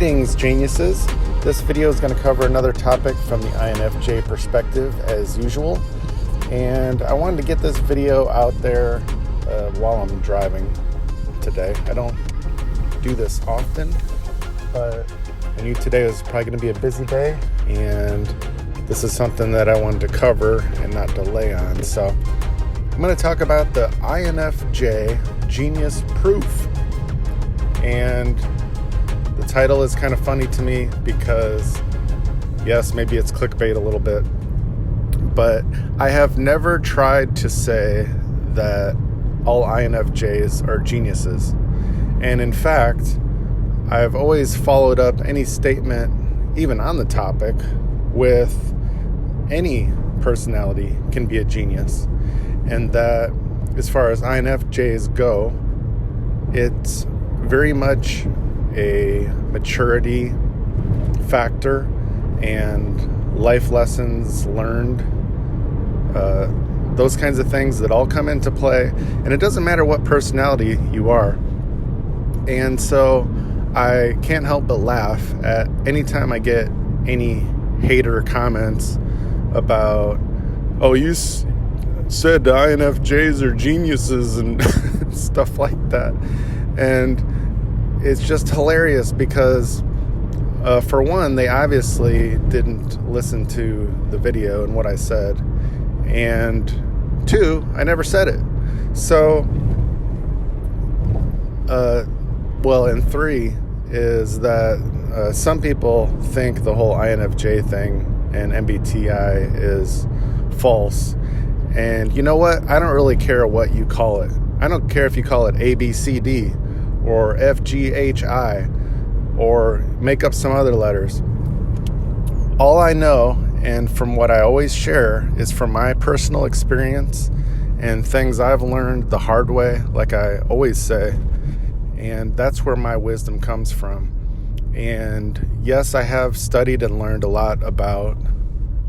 Greetings, geniuses. This video is going to cover another topic from the INFJ perspective as usual. And I wanted to get this video out there while I'm driving today. I don't do this often, but I knew today was probably going to be a busy day, and this is something that I wanted to cover and not delay on. So I'm going to talk about the INFJ Genius Proof. And the title is kind of funny to me because, yes, maybe it's clickbait a little bit, but I have never tried to say that all INFJs are geniuses. And in fact, I've always followed up any statement, even on the topic, with any personality can be a genius. And that, as far as INFJs go, it's very much a maturity factor and life lessons learned, those kinds of things that all come into play. And it doesn't matter what personality you are. And so I can't help but laugh at any time I get any hater comments about, oh, you said the INFJs are geniuses and stuff like that. And it's just hilarious because, for one, they obviously didn't listen to the video and what I said. And two, I never said it. So, and three is that some people think the whole INFJ thing and MBTI is false. And you know what? I don't really care what you call it. I don't care if you call it ABCD or FGHI or make up some other letters. All I know, and from what I always share, is from my personal experience and things I've learned the hard way, like I always say. And that's where my wisdom comes from. And yes, I have studied and learned a lot about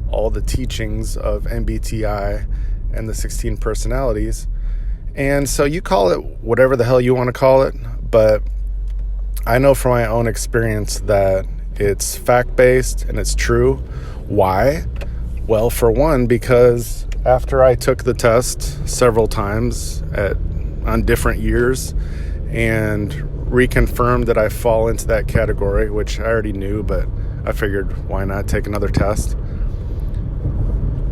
all the teachings of MBTI and the 16 personalities. And so you call it whatever the hell you want to call it, but I know from my own experience that it's fact-based and it's true. Why? Well, for one, because after I took the test several times on different years and reconfirmed that I fall into that category, which I already knew, but I figured why not take another test.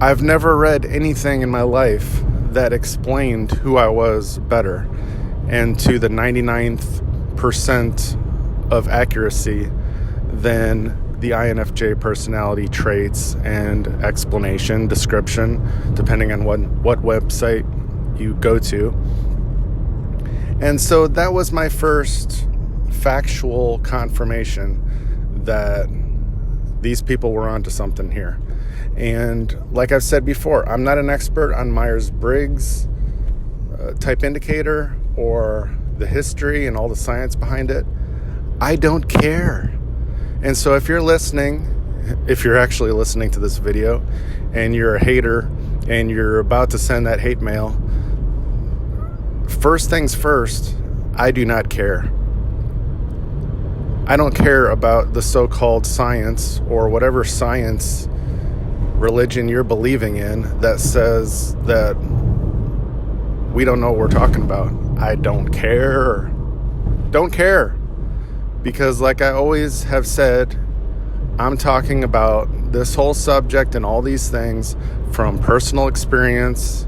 I've never read anything in my life that explained who I was better and to the 99th percent of accuracy than the INFJ personality traits and explanation, description, depending on what website you go to. And so that was my first factual confirmation that these people were onto something here. And like I've said before, I'm not an expert on Myers-Briggs type indicator or the history and all the science behind it. I don't care. And so if you're listening, if you're actually listening to this video and you're a hater and you're about to send that hate mail, first things first, I do not care. I don't care about the so-called science or whatever science religion you're believing in that says that we don't know what we're talking about. I don't care. Don't care. Because like I always have said, I'm talking about this whole subject and all these things from personal experience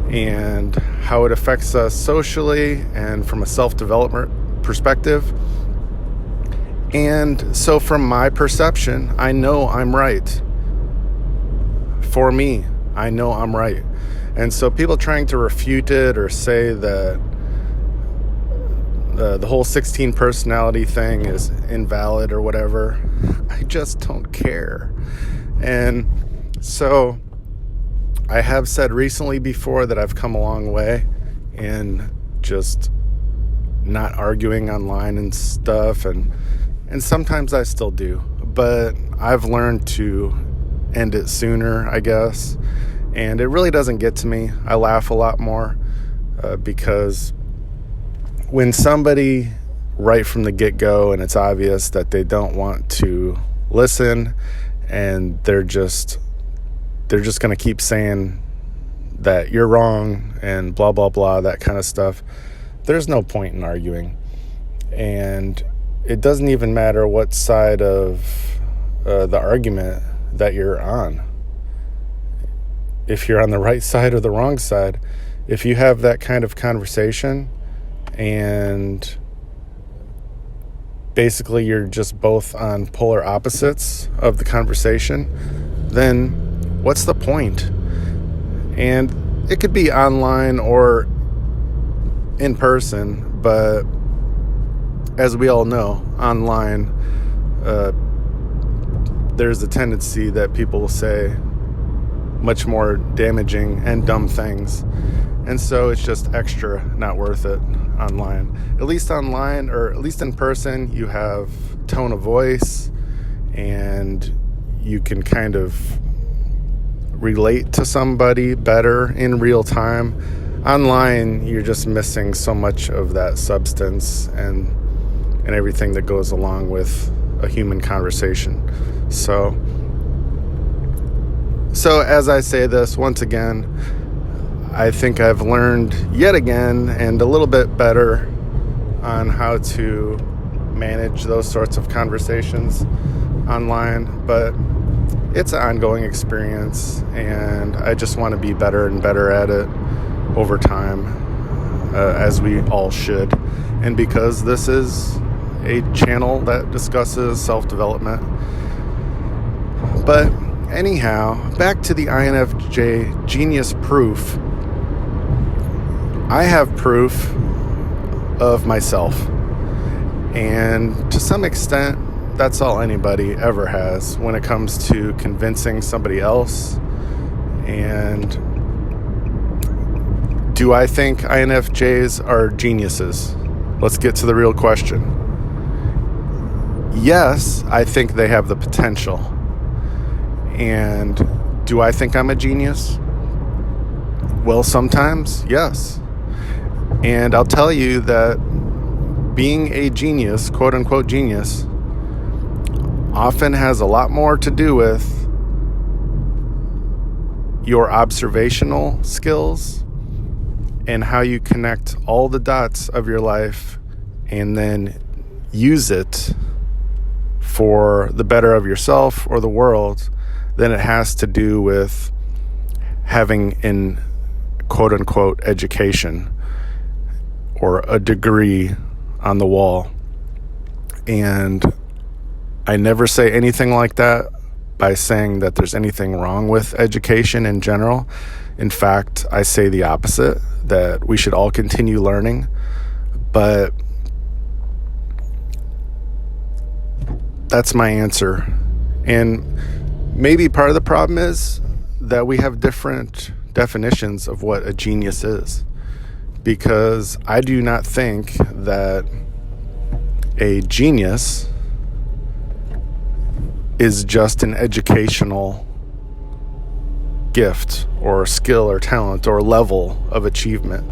and how it affects us socially and from a self-development perspective. And so from my perception, I know I'm right. For me, I know I'm right. And so people trying to refute it or say that the whole 16 personality thing is invalid or whatever, I just don't care. And so I have said recently before that I've come a long way in just not arguing online and stuff, and sometimes I still do, but I've learned to end it sooner, I guess. And it really doesn't get to me. I laugh a lot more because when somebody right from the get-go, and it's obvious that they don't want to listen, and they're just going to keep saying that you're wrong and blah, blah, blah, that kind of stuff. There's no point in arguing. And it doesn't even matter what side of the argument that you're on. If you're on the right side or the wrong side, if you have that kind of conversation and basically you're just both on polar opposites of the conversation, then what's the point? And it could be online or in person, but as we all know, online, there's a tendency that people will say much more damaging and dumb things. And so it's just extra not worth it online. At least online, or at least in person, you have tone of voice and you can kind of relate to somebody better in real time. Online, you're just missing so much of that substance and everything that goes along with a human conversation. So as I say this, once again, I think I've learned yet again and a little bit better on how to manage those sorts of conversations online, but it's an ongoing experience, and I just want to be better and better at it over time, as we all should. And because this is a channel that discusses self-development. But anyhow, back to the INFJ genius proof. I have proof of myself. And to some extent, that's all anybody ever has when it comes to convincing somebody else. And do I think INFJs are geniuses? Let's get to the real question. Yes, I think they have the potential. And do I think I'm a genius? Well, sometimes, yes. And I'll tell you that being a genius, quote unquote genius, often has a lot more to do with your observational skills and how you connect all the dots of your life and then use it for the better of yourself or the world than it has to do with having an quote-unquote education or a degree on the wall. And I never say anything like that by saying that there's anything wrong with education in general. In fact, I say the opposite, that we should all continue learning. But that's my answer. And maybe part of the problem is that we have different definitions of what a genius is. Because I do not think that a genius is just an educational gift or skill or talent or level of achievement.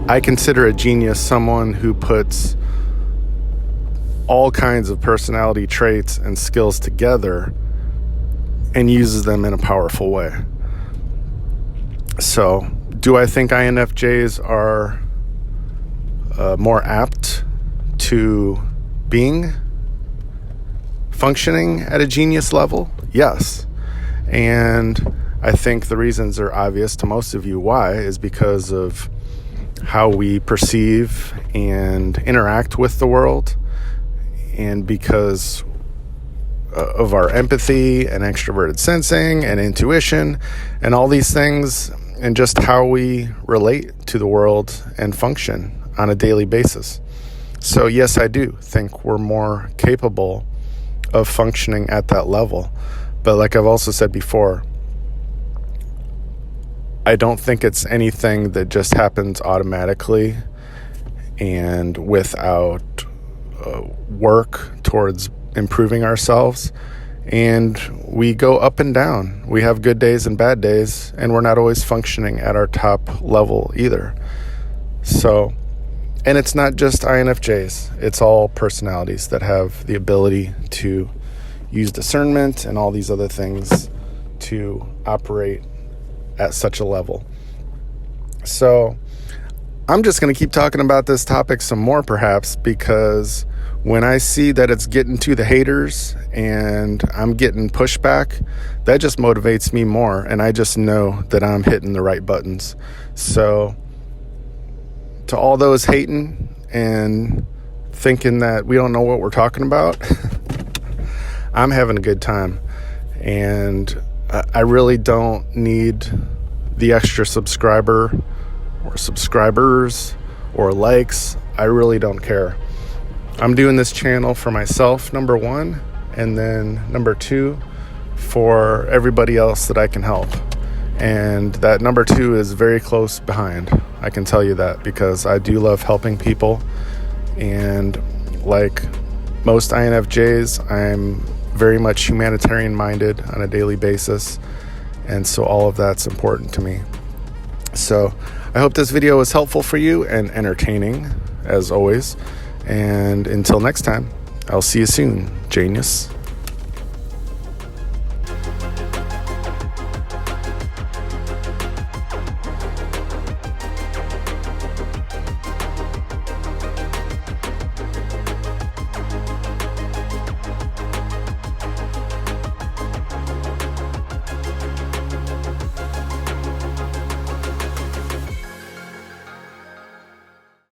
I consider a genius someone who puts all kinds of personality traits and skills together and uses them in a powerful way. So, do I think INFJs are more apt to being functioning at a genius level? Yes. And I think the reasons are obvious to most of you. Why? Is because of how we perceive and interact with the world, and because of our empathy and extroverted sensing and intuition and all these things, and just how we relate to the world and function on a daily basis. So yes, I do think we're more capable of functioning at that level. But like I've also said before, I don't think it's anything that just happens automatically and without work towards improving ourselves. And we go up and down. We have good days and bad days, and we're not always functioning at our top level either. So And it's not just INFJs. It's all personalities that have the ability to use discernment and all these other things to operate at such a level. So I'm just going to keep talking about this topic some more, perhaps, because when I see that it's getting to the haters and I'm getting pushback, that just motivates me more. And I just know that I'm hitting the right buttons. So to all those hating and thinking that we don't know what we're talking about, I'm having a good time. And I really don't need the extra subscriber or subscribers or likes. I really don't care. I'm doing this channel for myself, number one, and then number two, for everybody else that I can help. And that number two is very close behind. I can tell you that because I do love helping people. And like most INFJs, I'm very much humanitarian minded on a daily basis. And so all of that's important to me. So I hope this video was helpful for you and entertaining, as always. And until next time, I'll see you soon, genius.